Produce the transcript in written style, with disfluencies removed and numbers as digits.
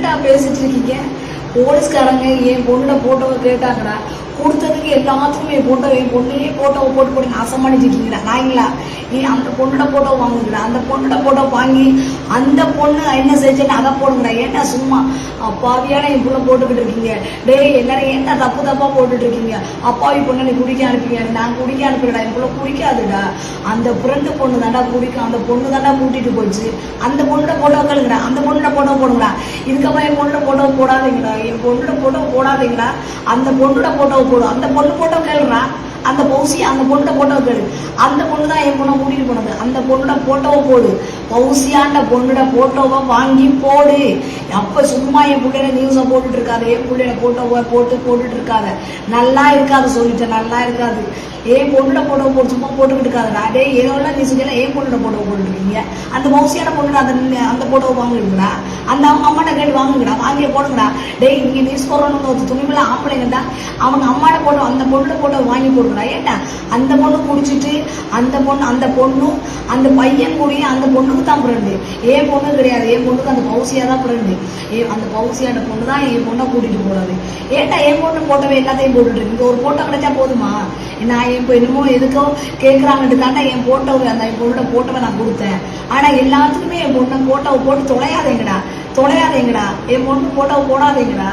என்னடா பேசிட்டு இருக்கீங்க? போலீஸ்காரங்க என் பொண்ணோட போட்டோவை கேட்டாங்கடா, கொடுத்ததுக்கு எல்லாத்துக்குமே என் பொண்ணையே போட்டோவை போட்டு நாசம் பண்ணிட்டு இருக்கீங்களா நாய்ங்களா? நீ அந்த பொண்ணோட போட்டோ வாங்குங்கடா, அந்த பொண்ணோட போட்டோ வாங்கி அந்த பொண்ணு என்ன செஞ்சுன்னு அதை போடுங்கடா. ஏன்னா சும்மா அப்பாவியான என் பொண்ணை போட்டுக்கிட்டு இருக்கீங்க. டேய் எல்லாரும் என்ன தப்பா போட்டுட்டு இருக்கீங்க? அப்பாவி பொண்ணை நீ குடிக்க அனுப்பிங்க, நான் குடிக்க அனுப்பிடா, என் பொண்ணை குடிக்காதுடா. அந்த ஃப்ரெண்டு பொண்ணு தாண்டா குடிக்கும், அந்த பொண்ணு தாண்டா கூட்டிட்டு போச்சு. அந்த பொண்ணோட போட்டோ கேளுங்கடா, அந்த பொண்ணோட போட்டோ போடுங்கடா. இதுக்கப்புறம் என் பொண்ணோட போட்டோ போடாதீங்கடா, என் பொண்ணோட போட்டோ போடாதீங்கடா. அந்த பொண்ணோட போட்டோ போடும், அந்த பொண்ணு போட்டோ கேளுடா. அந்த பௌசி அந்த பொண்ணோட போட்டோவை கேளு. அந்த பொண்ணு தான் என் பொண்ணை கூட்டிட்டு போனது. அந்த பொண்ணோட போட்டோவை போடு. பௌசியாண்ட பொண்ணோட போட்டோவை வாங்கி போடு. அப்ப சும்மா என் பிள்ளைய நியூஸை போட்டுட்டு இருக்காது, என் பிள்ளைய போட்டோவை போட்டுட்டு இருக்காத. நல்லா இருக்காது சொல்லிட்டேன், நல்லா இருக்காது. என் பொண்ணோட போட்டோ போட்டு சும்மா போட்டுக்கிட்டு இருக்காதுடா. டே ஏதோ நியூஸுக்கெல்லாம் என் பொண்ணோட போட்டோ போட்டுருக்கீங்க. அந்த பௌசியான பொண்ணோட அந்த போட்டோவை வாங்குறீங்களா? அந்த அவங்க அம்மாட்ட கேட்டு வாங்குங்கடா, வாங்கிய போடுங்கடா. டே இங்க நியூஸ் போடுறோன்னு ஒரு துணிவுல ஆம்பளைங்கடா, அவங்க அம்மாட்ட போட்டோ அந்த பொண்ணோட போட்டோ வாங்கி போடுங்கடா. ஏட்டா அந்த பொண்ணு குடிச்சிட்டு அந்த பொண்ணும் அந்த பையன் கூடிய அந்த பொண்ணுக்கு தான் ஃப்ரெண்டு, என் பொண்ணு கிடையாது. என் பொண்ணுக்கு அந்த பௌசியா தான் ஃப்ரெண்டு. அந்த பௌசியான பொண்ணு தான் என் பொண்ணை கூட்டிட்டு போறாரு. ஏட்டா என் பொண்ணு போட்டோவை எல்லாத்தையும் போட்டுட்டு இருக்கு. ஒரு போட்டோ கிடைச்சா போதுமா? நான் என் என்னமோ எதுக்கோ கேட்கறாங்கட்டு தாண்டா என் போட்டோவை அந்த என் பொண்ணோட போட்டோவை நான் கொடுத்தேன். ஆனா எல்லாத்துக்குமே என் பொண்ணை போட்டோவை போட்டு தொலையாதீங்கடா. என் பொண்ணு போட்டோவை போடாதீங்கடா.